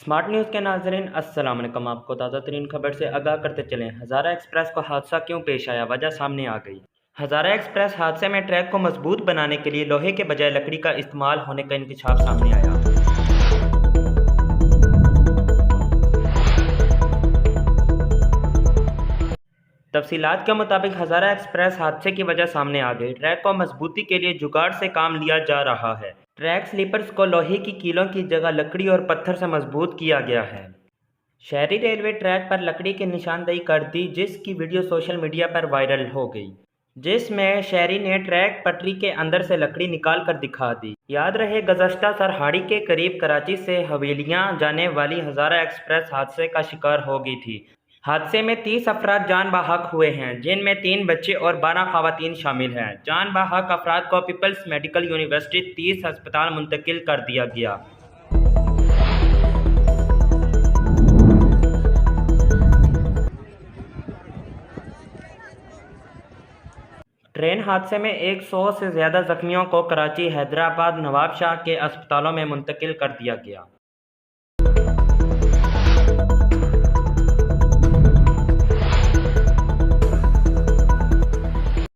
Smart news के नाज़रीन अस्सलाम वालेकुम। आपको ताज़ा तरीन खबर से आगाह करते चलें। हज़ारा एक्सप्रेस को हादसा क्यों पेश आया, वजह सामने आ गई। हज़ारा एक्सप्रेस हादसे में ट्रैक को मजबूत बनाने के लिए लोहे के बजाय लकड़ी का इस्तेमाल होने का इंकशाफ सामने आया। तफसीलात के मुताबिक हज़ारा एक्सप्रेस हादसे की वजह सामने आ गई। ट्रैक को मजबूती के लिए जुगाड़ से काम लिया जा रहा है। ट्रैक स्लीपर्स को लोहे की कीलों की जगह लकड़ी और पत्थर से मजबूत किया गया है। शहरी रेलवे ट्रैक पर लकड़ी की निशानदेही कर दी, जिसकी वीडियो सोशल मीडिया पर वायरल हो गई, जिसमें शहरी ने ट्रैक पटरी के अंदर से लकड़ी निकाल कर दिखा दी। याद रहे, गुज़श्ता सरहाड़ी के करीब कराची से हवेलियां जाने वाली हज़ारा एक्सप्रेस हादसे का शिकार हो गई थी। हादसे में 30 अफराद जान बहक हुए हैं, जिनमें 3 बच्चे और 12 खवातीन शामिल हैं। जान बहक अफराद को पीपल्स मेडिकल यूनिवर्सिटी 30 अस्पताल मुंतकिल कर दिया गया। ट्रेन हादसे में 100 से ज़्यादा जख्मियों को कराची, हैदराबाद, नवाबशाह के अस्पतालों में मुंतकिल कर दिया गया।